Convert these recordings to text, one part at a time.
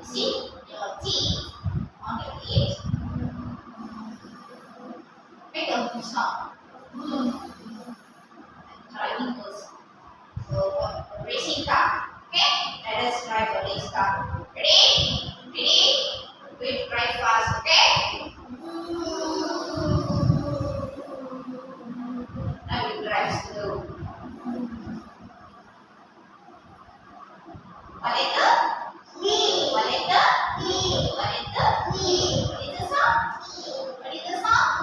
See your teeth on your lips. Make a sound. Driving goes. So racing car. Okay? Let us drive a race car. Ready? Ready? We'll drive fast. Okay? Now we drive slow. What letter? What letter? What letter? What is the sound? What is the sound?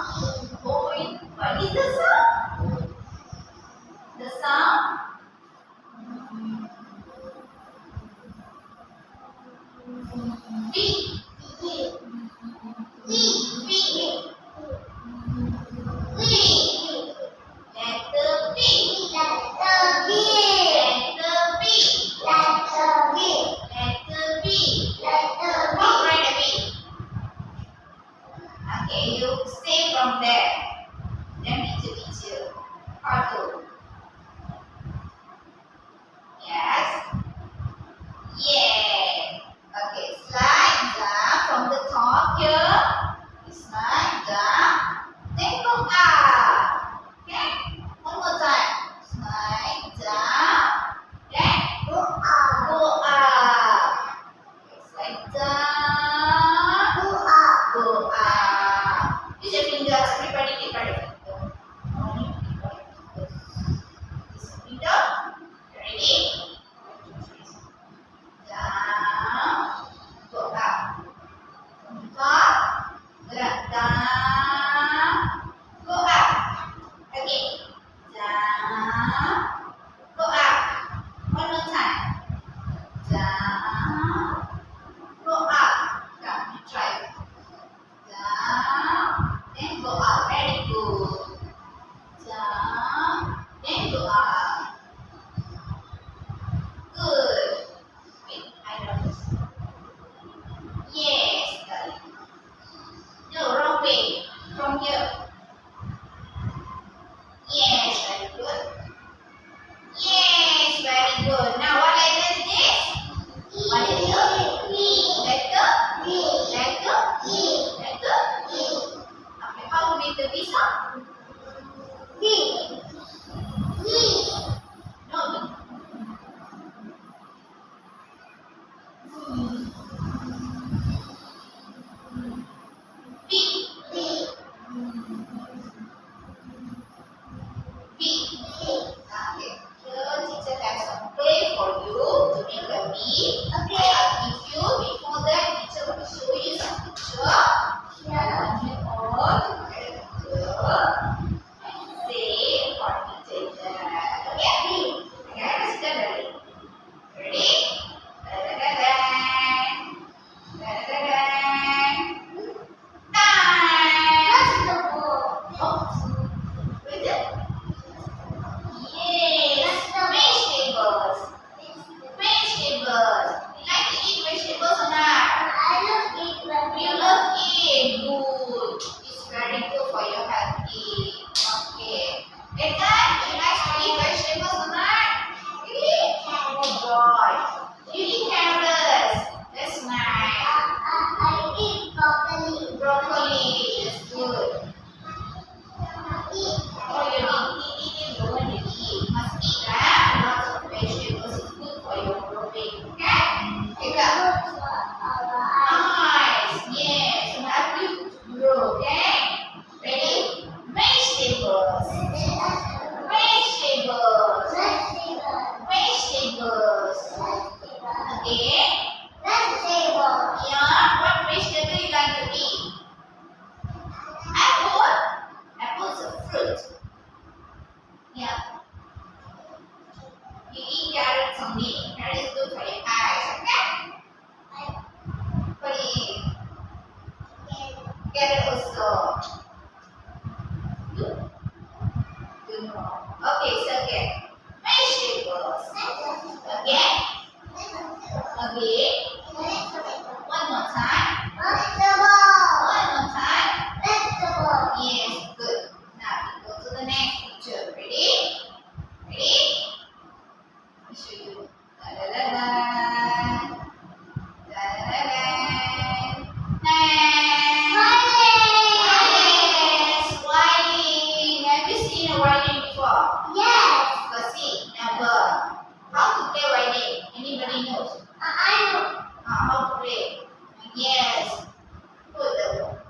Oh, what is the sound? The sound? B. B. B. Letter B. Letter B. Letter B. Letter B. Letter B. Letter B. Write a B. Okay, you stay from there. Then teacher. Cartoon. Yes. Yeah. Okay, slide down from the top here. Slide down. Then go up. Okay. One more time. Slide down. Then go up. Go up. Okay, slide down. Go up. Go up. Use your fingers. Everybody take out your finger. Only people take use your finger. Ready? Down. Go up. From the top. Gerak down. Go up. Again. Down. Go up. One more time. Down. Go up. Come, you try. Down. Then go up. Very good. Down. Then go up. Good. Wait, I love this. Yes, darling. No, wrong way. From here. Yes, very good. Yes, very good. Now what letter is this? What letter? B. Letter? B. Letter? B. Letter? B. Okay, how to make the B sound? B. B. No, B. B. B. B. Okay. Here, teacher has some play for you to make a B. Okay. I'll give you. Before that, teacher will show you some picture. Here, I want you all to look at the picture and say what teacher is that. Okay? Okay, let's get ready. Ready? Da-da-da-da. Da-da-da-da. Time. Oh, what is it? Yes, vegetables. Vegetables. You like to eat vegetables or not? You love it. Good. It's very good for your healthy. Okay. Nathan, you like to eat vegetables or not? Really? Oh boy. You eat carrots. That's nice. Broccoli. That's good. Oh, you need the one you eat. Must eat that. Lots of vegetables is good for your protein. Okay? Take that. Nice. Yes. So help you grow. Okay? Ready? Vegetables. Vegetables. Vegetables. Okay? Yeah. What vegetable you like to eat? Apple. Apple is a fruit. Yeah. You eat carrots only. Carrot is good for your eyes. Okay? What do you eat? Carrot also. Good. Good. Okay, second. Vegetables. Again. Again. One more time. One more time. Yes, good. Now we go to the next picture. Ready? Ready? Let me show you. Da da da da. Da da da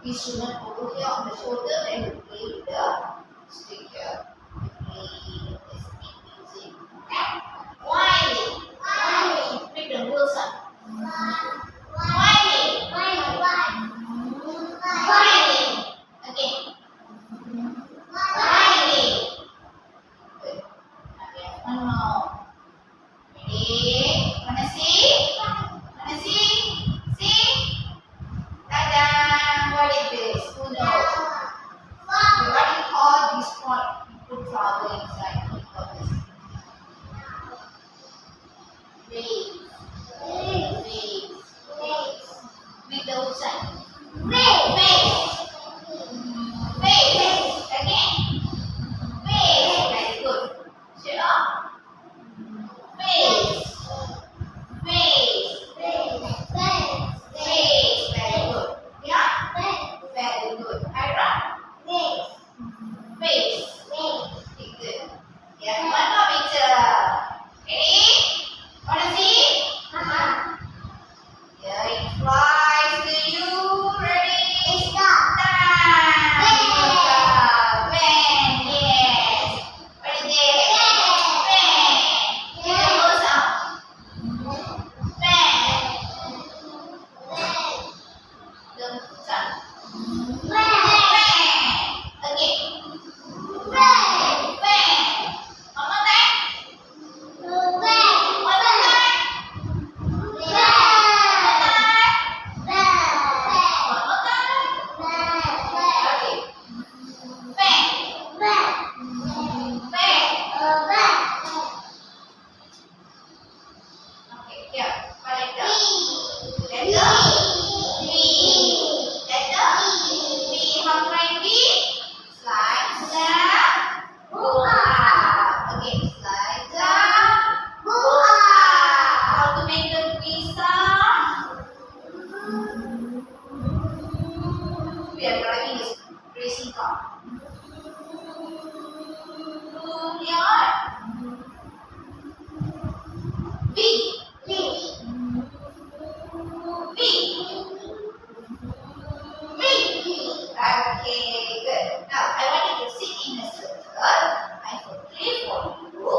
Instrument over here on the shoulder, then we play with the stick here. We play the stick music. Okay? Whining. Whining. Make the real sound. Whining. Whining. Again. Whining. Good. Okay. One more. Ready? Wanna see? Wanna see? See? Ta-da! What is this? Who knows? What do you call this point? You put flower inside. What do you call this? Vase. Vase. Make the whole sound. Vase. Vase. Again. Vase. Very good. Shut up. Vase. Vase. Vase. Very good. Yeah? Very good. Ira? Vase. Very good. Yeah, one more picture. Ready? Wanna see? Here it flies to you. Ready? Time. When? Yes. What is it? When? Make the whole sound. When? The sound. When? Again. When? One more time. One more time. One more time. One more time. Okay. When? When? Okay, here. What letter? Letter? V. Letter? V. How to write V? Slide the book up. Okay, slide the book up. How to make the V sound? We are driving this racing car. Here. V. V. Okay, good. Now I want you to sit in a circle. I will play for you.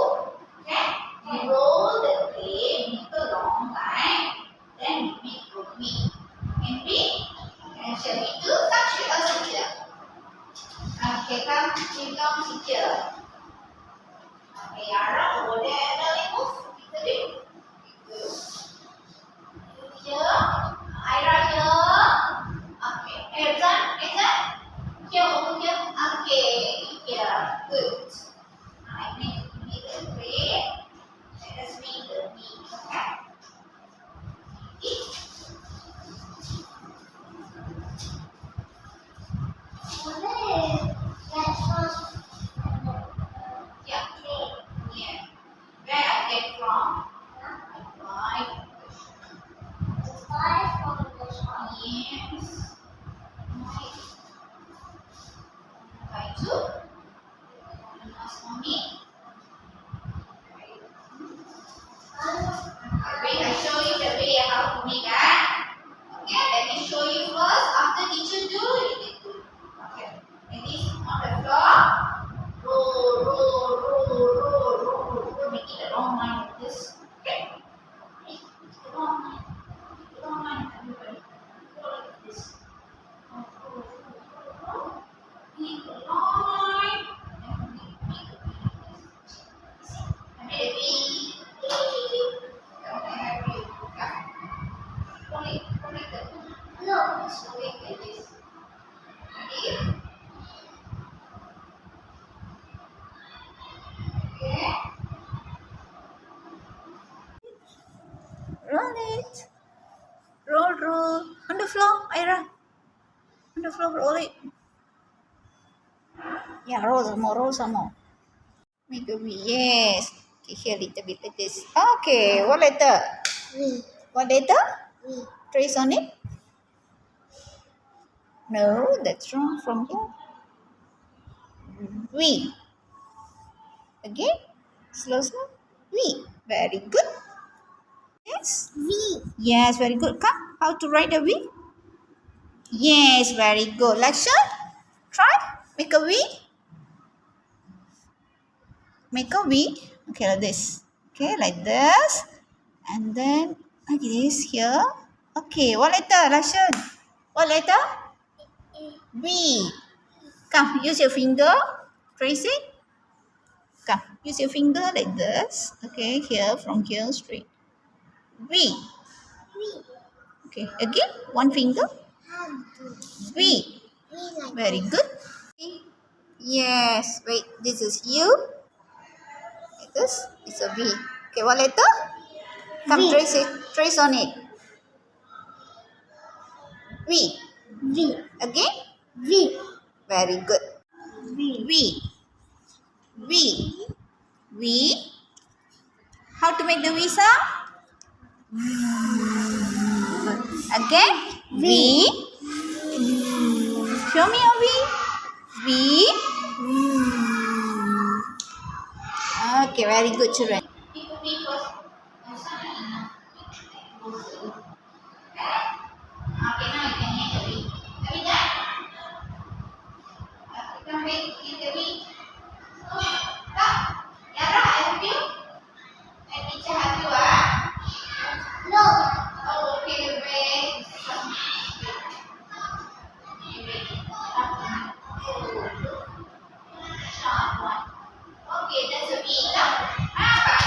Okay? We roll the clay, make a long line, then we make a V. And V. And shall we do? Come sit or sit here. Okay, come sit here. Okay, Yara over there. Now we move. Kita do. Here. Ira here. Okay. Exam. Here over here. Okay. Here. Good. I make the clay. Let us make the V. Okay. Yeah. Yeah. Where I get from? Right. Yes. Right. Try to. Ask mommy. Wait, I show you the way how to make that. Okay, let me show you first. After teacher do, you can do. Okay. And this on the floor. Roll. Make it a long line like this. Okay. Make it a long line. Everybody. Roll like this. Roll. Make a long line. And make a V like this. See? I made a V. Roll it. Roll. On the floor, Ira. On the floor, roll it. Yeah, roll some more. Make a V. Yes. Okay, here a little bit like this. Okay, what letter? What letter? Trace on it. No, that's wrong from here. V. Again. Slow. V. Very good. Yes. V. Yes, very good. Come. How to write a V? Yes, very good. Lakshan, try. Make a V. Make a V. Okay, like this. Okay, like this. And then like this here. Okay, what letter, Lakshan? What letter? V. Come, use your finger. Trace it. Come, use your finger like this. Okay, here, from here, straight. V. Okay, again, one finger. V. Very good. Yes, wait, this is U. Like this, it's a V. Okay, what letter? Come, V. trace it. Trace on it. V. V. Again, V. very good. V. V. V. V. How to make the V sound? Again, V. Show me a V. V. Okay, very good, children. Okay, now you can make the V. Have you done? You can make the V. Come. Yara, I help you. And teacher help you, No. Oh, okay, wait. Sharp one. Okay, that's a V. Now,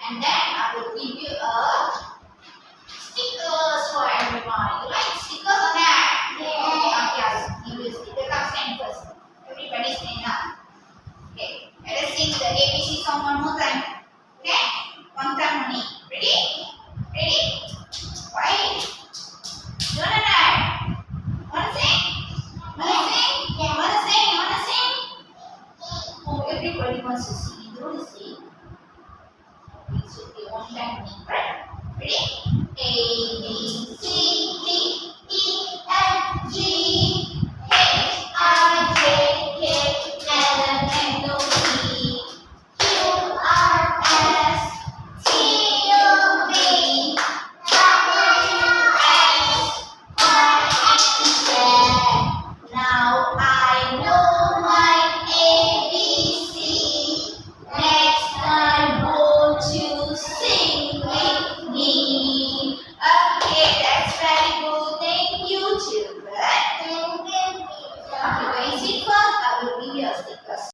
And then I will give you a stickers for everyone. You like stickers or not? Yeah. Okay, I'll give you a sticker. Come stand first. Everybody stand up. Okay, let us sing the ABC song one more time. Okay, one time only. Ready? Ready? Right. You wanna die? Wanna sing? Wanna sing? Yeah. Wanna sing? Wanna sing? Oh, everybody wants to sing. You want to sing? Okay, so okay, one time only. Right? Ready? A B C D